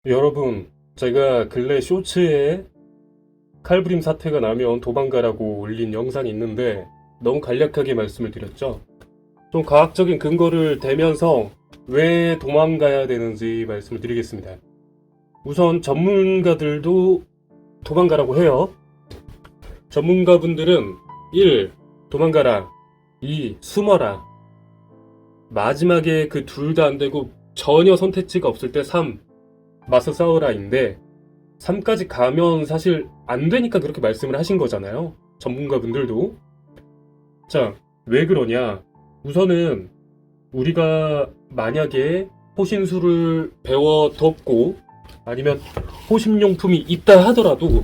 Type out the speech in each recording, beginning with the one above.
여러분, 제가 근래 쇼츠에 칼부림 사태가 나면 도망가라고 올린 영상이 있는데 너무 간략하게 말씀을 드렸죠. 좀 과학적인 근거를 대면서 왜 도망가야 되는지 말씀을 드리겠습니다. 우선 전문가들도 도망가라고 해요. 전문가분들은 1. 도망가라. 2. 숨어라. 마지막에 그 둘 다 안 되고 전혀 선택지가 없을 때 3. 맞서 싸워라인데 3까지 가면 사실 안 되니까 그렇게 말씀을 하신 거잖아요. 전문가분들도. 자, 왜 그러냐? 우선은 우리가 만약에 호신술을 배워 뒀고 아니면 호신용품이 있다 하더라도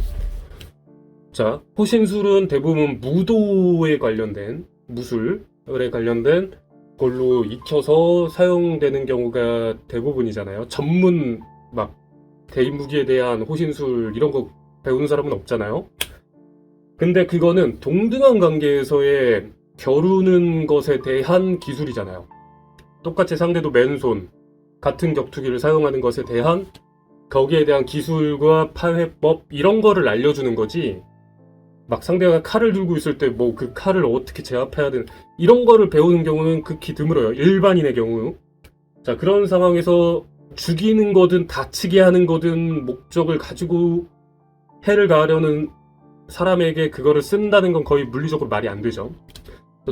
자, 호신술은 대부분 무도에 관련된 무술에 관련된 걸로 익혀서 사용되는 경우가 대부분이잖아요. 전문 막 대인무기에 대한 호신술 이런 거 배우는 사람은 없잖아요. 근데 그거는 동등한 관계에서의 겨루는 것에 대한 기술이잖아요. 똑같이 상대도 맨손 같은 격투기를 사용하는 것에 대한 거기에 대한 기술과 파회법 이런 거를 알려주는 거지. 막 상대가 칼을 들고 있을 때 뭐 그 칼을 어떻게 제압해야 되는 이런 거를 배우는 경우는 극히 드물어요. 일반인의 경우. 자, 그런 상황에서 죽이는 거든 다치게 하는 거든 목적을 가지고 해를 가하려는 사람에게 그거를 쓴다는 건 거의 물리적으로 말이 안 되죠.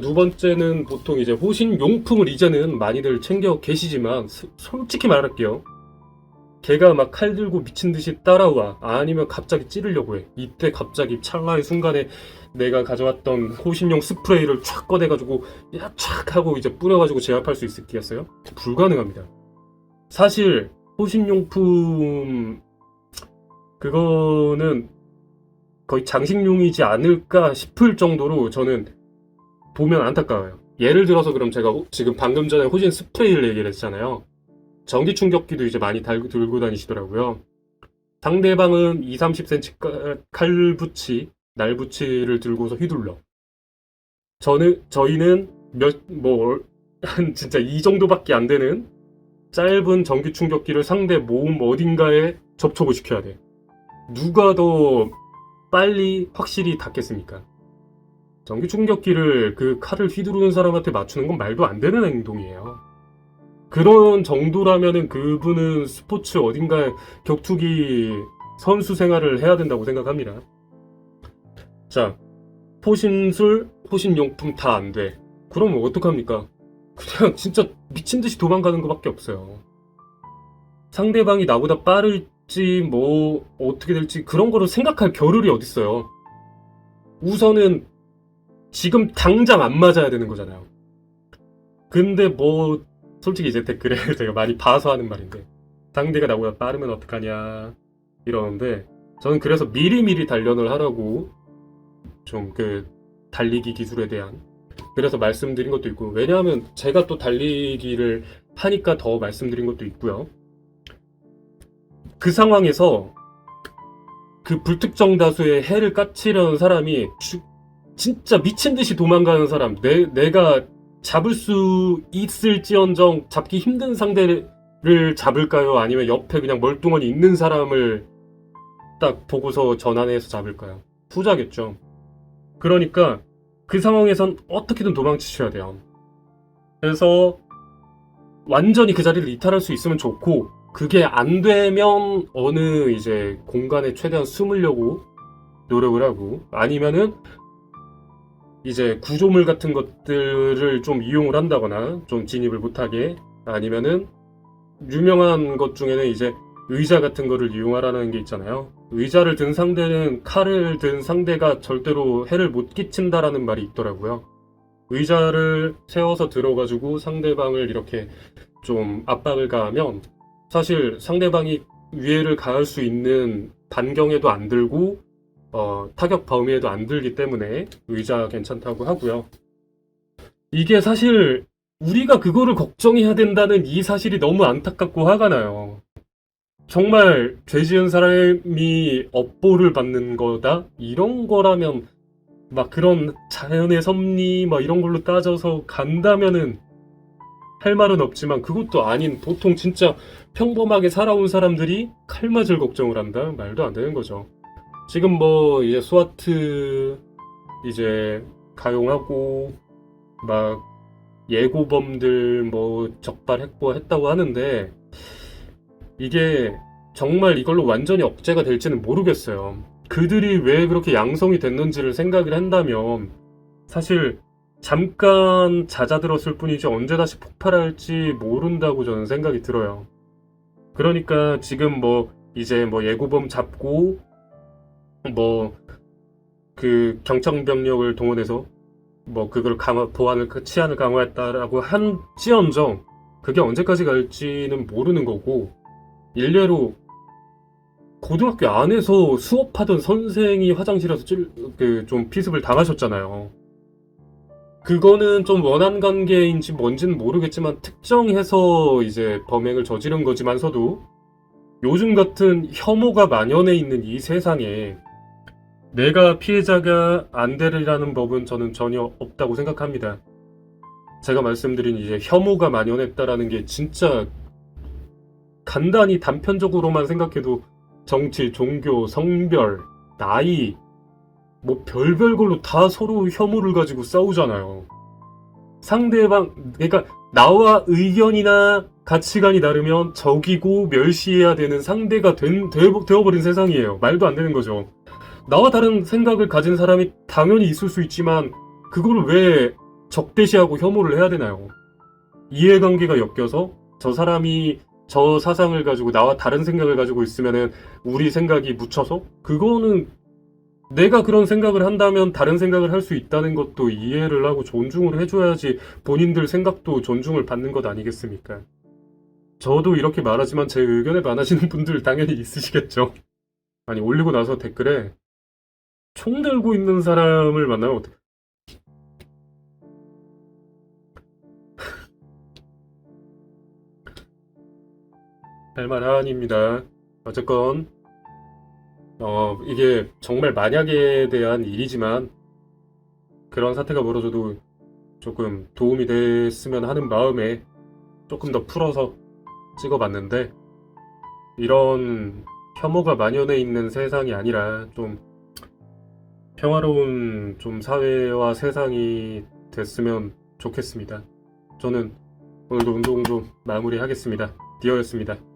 두 번째는 보통 이제 호신 용품을 이제는 많이들 챙겨 계시지만 솔직히 말할게요. 걔가 막 칼 들고 미친 듯이 따라와. 아니면 갑자기 찌르려고 해. 이때 갑자기 찰나의 순간에 내가 가져왔던 호신용 스프레이를 촥 꺼내가지고 촥 하고 이제 뿌려가지고 제압할 수 있겠어요? 불가능합니다. 사실 호신용품 그거는 거의 장식용이지 않을까 싶을 정도로 저는 보면 안타까워요. 예를 들어서 그럼 제가 지금 방금 전에 호신 스프레이를 얘기를 했잖아요. 전기 충격기도 이제 많이 들고 다니시더라고요. 상대방은 2, 30cm 칼붙이, 날붙이를 들고서 휘둘러. 저희는 한 진짜 이 정도밖에 안 되는 짧은 전기 충격기를 상대 몸 어딘가에 접촉을 시켜야 돼. 누가 더 빨리 확실히 닿겠습니까? 전기 충격기를 그 칼을 휘두르는 사람한테 맞추는 건 말도 안 되는 행동이에요. 그런 정도라면은 그분은 스포츠 어딘가에 격투기 선수 생활을 해야 된다고 생각합니다. 자, 호신술, 호신용품 다 안 돼. 그러면 어떡합니까? 그냥 진짜 미친 듯이 도망가는 것밖에 없어요. 상대방이 나보다 빠를지 뭐 어떻게 될지 그런 거를 생각할 겨를이 어딨어요. 우선은 지금 당장 안 맞아야 되는 거잖아요. 근데 뭐 솔직히 이제 댓글에 제가 많이 봐서 하는 말인데 상대가 나보다 빠르면 어떡하냐 이러는데 저는 그래서 미리미리 단련을 하라고 좀 그 달리기 기술에 대한 그래서 말씀드린 것도 있고 왜냐하면 제가 또 달리기를 하니까 더 말씀드린 것도 있고요. 그 상황에서 그 불특정 다수의 해를 까치려는 사람이 진짜 미친 듯이 도망가는 사람, 내가 잡을 수 있을지언정 잡기 힘든 상대를 잡을까요? 아니면 옆에 그냥 멀뚱하니 있는 사람을 딱 보고서 전환해서 잡을까요? 후자겠죠. 그러니까 그 상황에선 어떻게든 도망치셔야 돼요. 그래서 완전히 그 자리를 이탈할 수 있으면 좋고 그게 안 되면 어느 이제 공간에 최대한 숨으려고 노력을 하고 아니면은 이제 구조물 같은 것들을 좀 이용을 한다거나 좀 진입을 못하게 아니면은 유명한 것 중에는 이제 의자 같은 거를 이용하라는 게 있잖아요. 의자를 든 상대는 칼을 든 상대가 절대로 해를 못 끼친다라는 말이 있더라고요. 의자를 세워서 들어가지고 상대방을 이렇게 좀 압박을 가하면 사실 상대방이 위해를 가할 수 있는 반경에도 안 들고 타격 범위에도 안 들기 때문에 의자 괜찮다고 하고요. 이게 사실 우리가 그거를 걱정해야 된다는 이 사실이 너무 안타깝고 화가 나요. 정말 죄 지은 사람이 업보를 받는 거다? 이런 거라면 막 그런 자연의 섭리 막 이런 걸로 따져서 간다면은 할 말은 없지만 그것도 아닌 보통 진짜 평범하게 살아온 사람들이 칼 맞을 걱정을 한다? 말도 안 되는 거죠. 지금 뭐 이제 스와트 이제 가용하고 막 예고범들 뭐 적발했고 했다고 하는데 이게 정말 이걸로 완전히 억제가 될지는 모르겠어요. 그들이 왜 그렇게 양성이 됐는지를 생각을 한다면 사실 잠깐 잦아들었을 뿐이지 언제 다시 폭발할지 모른다고 저는 생각이 들어요. 그러니까 지금 뭐 이제 뭐 예고범 잡고 뭐 그 경찰병력을 동원해서 뭐 그걸 강화 보안을 그 치안을 강화했다라고 한지언정 그게 언제까지 갈지는 모르는 거고 일례로 고등학교 안에서 수업하던 선생이 화장실에서 좀 피습을 당하셨잖아요. 그거는 좀 원한 관계인지 뭔지는 모르겠지만 특정해서 이제 범행을 저지른 거지만서도 요즘 같은 혐오가 만연해 있는 이 세상에 내가 피해자가 안 되리라는 법은 저는 전혀 없다고 생각합니다. 제가 말씀드린 이제 혐오가 만연했다라는 게 진짜 간단히 단편적으로만 생각해도 정치, 종교, 성별, 나이 뭐 별별 걸로 다 서로 혐오를 가지고 싸우잖아요. 상대방 그러니까 나와 의견이나 가치관이 다르면 적이고 멸시해야 되는 상대가 되어버린 세상이에요. 말도 안 되는 거죠. 나와 다른 생각을 가진 사람이 당연히 있을 수 있지만 그걸 왜 적대시하고 혐오를 해야 되나요? 이해관계가 엮여서 저 사람이 저 사상을 가지고 나와 다른 생각을 가지고 있으면은 우리 생각이 묻혀서 그거는 내가 그런 생각을 한다면 다른 생각을 할 수 있다는 것도 이해를 하고 존중을 해줘야지 본인들 생각도 존중을 받는 것 아니겠습니까? 저도 이렇게 말하지만 제 의견에 반하시는 분들 당연히 있으시겠죠. 아니 올리고 나서 댓글에 총 들고 있는 사람을 만나면 어떡해. 할 말 아닙니다. 어쨌건 이게 정말 만약에 대한 일이지만 그런 사태가 벌어져도 조금 도움이 됐으면 하는 마음에 조금 더 풀어서 찍어봤는데 이런 혐오가 만연해 있는 세상이 아니라 좀 평화로운 좀 사회와 세상이 됐으면 좋겠습니다. 저는 오늘도 운동 좀 마무리하겠습니다. 디어였습니다.